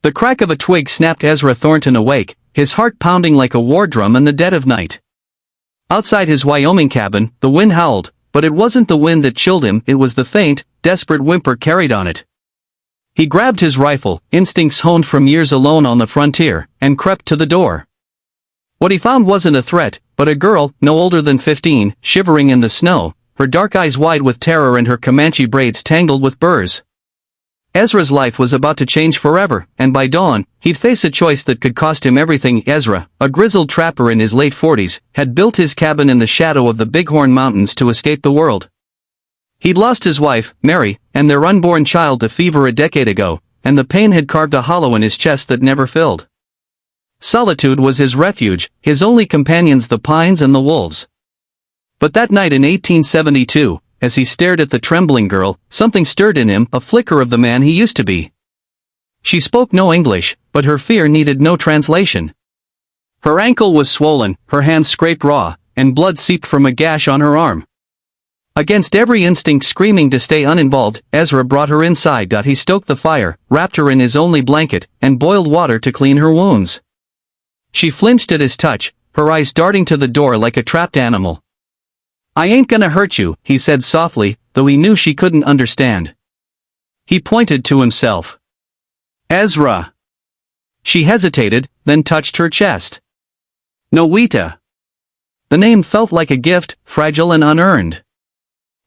The crack of a twig snapped Ezra Thornton awake, his heart pounding like a war drum in the dead of night. Outside his Wyoming cabin, the wind howled, but it wasn't the wind that chilled him, it was the faint, desperate whimper carried on it. He grabbed his rifle, instincts honed from years alone on the frontier, and crept to the door. What he found wasn't a threat, but a girl, no older than 15, shivering in the snow, her dark eyes wide with terror and her Comanche braids tangled with burrs. Ezra's life was about to change forever, and by dawn, he'd face a choice that could cost him everything. Ezra, a grizzled trapper in his late 40s, had built his cabin in the shadow of the Bighorn Mountains to escape the world. He'd lost his wife, Mary, and their unborn child to fever a decade ago, and the pain had carved a hollow in his chest that never filled. Solitude was his refuge, his only companions the pines and the wolves. But that night in 1872, as he stared at the trembling girl, something stirred in him, a flicker of the man he used to be. She spoke no English, but her fear needed no translation. Her ankle was swollen, her hands scraped raw, and blood seeped from a gash on her arm. Against every instinct screaming to stay uninvolved, Ezra brought her inside. He stoked the fire, wrapped her in his only blanket, and boiled water to clean her wounds. She flinched at his touch, her eyes darting to the door like a trapped animal. "I ain't gonna hurt you," he said softly, though he knew she couldn't understand. He pointed to himself. "Ezra." She hesitated, then touched her chest. "Nowita." The name felt like a gift, fragile and unearned.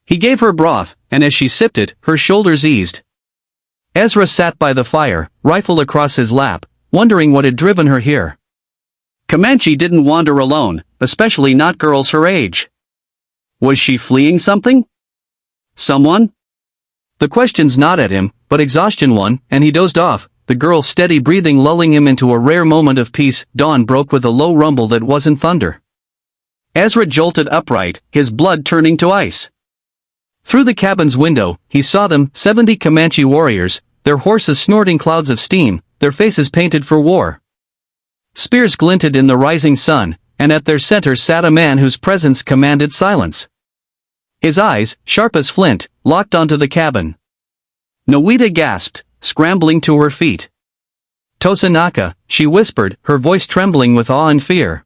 He gave her broth, and as she sipped it, her shoulders eased. Ezra sat by the fire, rifle across his lap, wondering what had driven her here. Comanche didn't wander alone, especially not girls her age. Was she fleeing something? Someone? The questions gnawed at him, but exhaustion won, and he dozed off, the girl's steady breathing lulling him into a rare moment of peace. Dawn broke with a low rumble that wasn't thunder. Ezra jolted upright, his blood turning to ice. Through the cabin's window, he saw them, 70 Comanche warriors, their horses snorting clouds of steam, their faces painted for war. Spears glinted in the rising sun, and at their center sat a man whose presence commanded silence. His eyes, sharp as flint, locked onto the cabin. Nowita gasped, scrambling to her feet. "Tosanaka," she whispered, her voice trembling with awe and fear.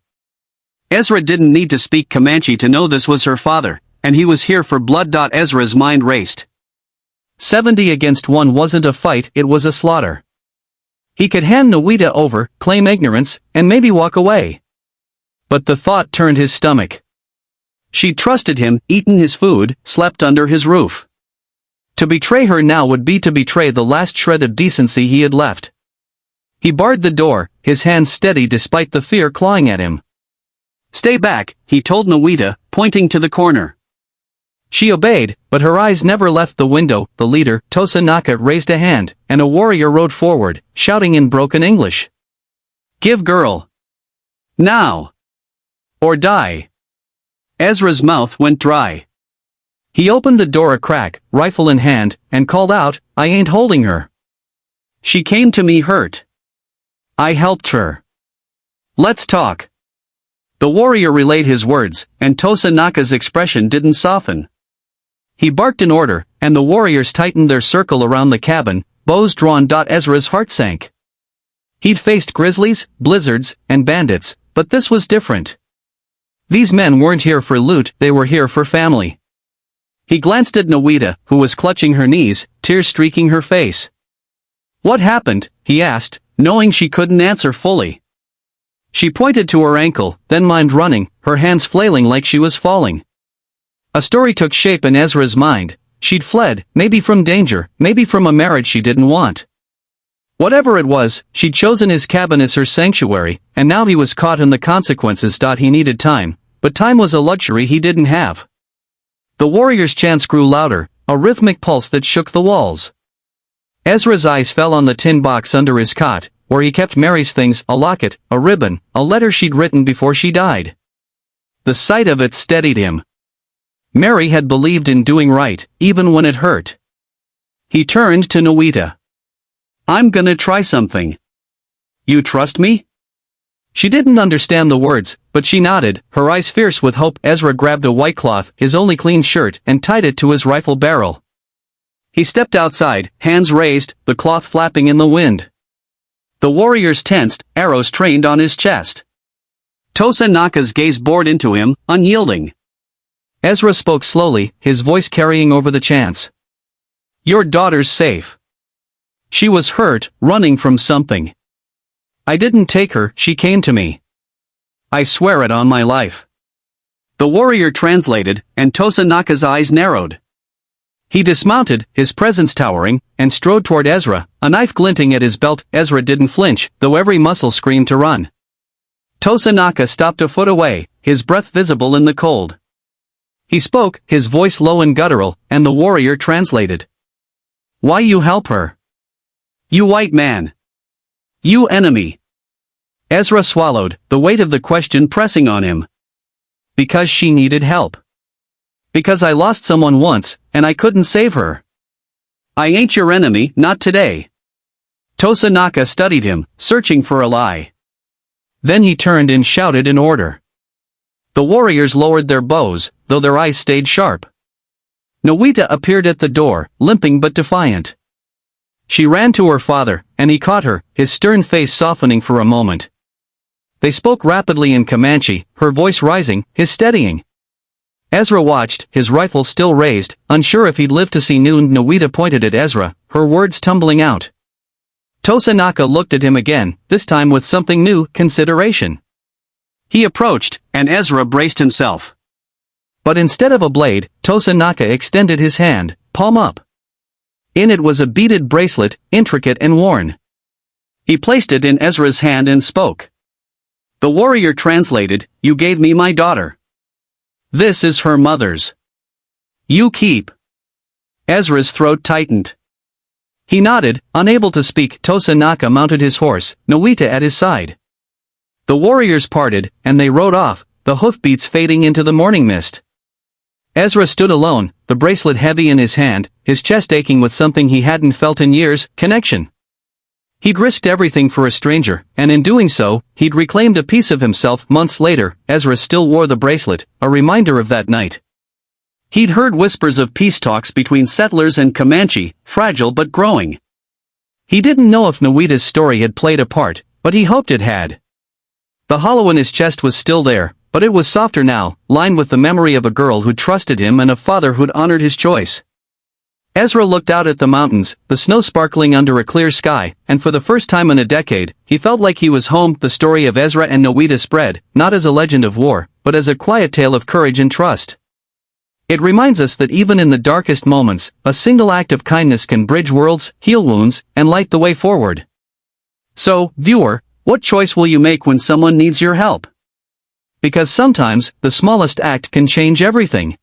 Ezra didn't need to speak Comanche to know this was her father, and he was here for blood. Ezra's mind raced. 70 against 1 wasn't a fight, it was a slaughter. He could hand Nowita over, claim ignorance, and maybe walk away. But the thought turned his stomach. She'd trusted him, eaten his food, slept under his roof. To betray her now would be to betray the last shred of decency he had left. He barred the door, his hands steady despite the fear clawing at him. "Stay back," he told Nowita, pointing to the corner. She obeyed, but her eyes never left the window. The leader, Tosanaka, raised a hand, and a warrior rode forward, shouting in broken English. "Give girl. Now. Or die." Ezra's mouth went dry. He opened the door a crack, rifle in hand, and called out, "I ain't holding her. She came to me hurt. I helped her. Let's talk." The warrior relayed his words, and Tosanaka's expression didn't soften. He barked an order, and the warriors tightened their circle around the cabin, bows drawn. Ezra's heart sank. He'd faced grizzlies, blizzards, and bandits, but this was different. These men weren't here for loot, they were here for family. He glanced at Nowita, who was clutching her knees, tears streaking her face. "What happened?" he asked, knowing she couldn't answer fully. She pointed to her ankle, then mimed running, her hands flailing like she was falling. A story took shape in Ezra's mind. She'd fled, maybe from danger, maybe from a marriage she didn't want. Whatever it was, she'd chosen his cabin as her sanctuary, and now he was caught in the consequences. He needed time, but time was a luxury he didn't have. The warrior's chants grew louder, a rhythmic pulse that shook the walls. Ezra's eyes fell on the tin box under his cot, where he kept Mary's things, a locket, a ribbon, a letter she'd written before she died. The sight of it steadied him. Mary had believed in doing right, even when it hurt. He turned to Nowita. "I'm gonna try something. You trust me?" She didn't understand the words, but she nodded, her eyes fierce with hope. Ezra grabbed a white cloth, his only clean shirt, and tied it to his rifle barrel. He stepped outside, hands raised, the cloth flapping in the wind. The warriors tensed, arrows trained on his chest. Tosa Naka's gaze bored into him, unyielding. Ezra spoke slowly, his voice carrying over the chants. Your daughter's safe. She was hurt, running from something. I didn't take her, she came to me. I swear it on my life. The warrior translated, and Tosa Naka's eyes narrowed. He dismounted, his presence towering, and strode toward Ezra, a knife glinting at his belt. Ezra didn't flinch, though every muscle screamed to run. Tosa Naka stopped a foot away, his breath visible in the cold. He spoke, his voice low and guttural, and the warrior translated. Why you help her? You white man. You enemy. Ezra swallowed, the weight of the question pressing on him. Because she needed help. Because I lost someone once, and I couldn't save her. I ain't your enemy, not today. Tosa Naka studied him, searching for a lie. Then he turned and shouted in order. The warriors lowered their bows, though their eyes stayed sharp. Nowita appeared at the door, limping but defiant. She ran to her father, and he caught her, his stern face softening for a moment. They spoke rapidly in Comanche, her voice rising, his steadying. Ezra watched, his rifle still raised, unsure if he'd live to see noon. Nowita pointed at Ezra, her words tumbling out. Tosa Naka looked at him again, this time with something new, consideration. He approached, and Ezra braced himself. But instead of a blade, Tosa Naka extended his hand, palm up. In it was a beaded bracelet, intricate and worn. He placed it in Ezra's hand and spoke. The warrior translated, You gave me my daughter. This is her mother's. You keep. Ezra's throat tightened. He nodded, unable to speak. Tosa Naka mounted his horse, Nowita at his side. The warriors parted, and they rode off, the hoofbeats fading into the morning mist. Ezra stood alone, the bracelet heavy in his hand, his chest aching with something he hadn't felt in years, connection. He'd risked everything for a stranger, and in doing so, he'd reclaimed a piece of himself. Months later, Ezra still wore the bracelet, a reminder of that night. He'd heard whispers of peace talks between settlers and Comanche, fragile but growing. He didn't know if Nowita's story had played a part, but he hoped it had. The hollow in his chest was still there, but it was softer now, lined with the memory of a girl who'd trusted him and a father who'd honored his choice. Ezra looked out at the mountains, the snow sparkling under a clear sky, and for the first time in a decade, he felt like he was home. The story of Ezra and Nowita spread, not as a legend of war, but as a quiet tale of courage and trust. It reminds us that even in the darkest moments, a single act of kindness can bridge worlds, heal wounds, and light the way forward. So, viewer, what choice will you make when someone needs your help? Because sometimes, the smallest act can change everything.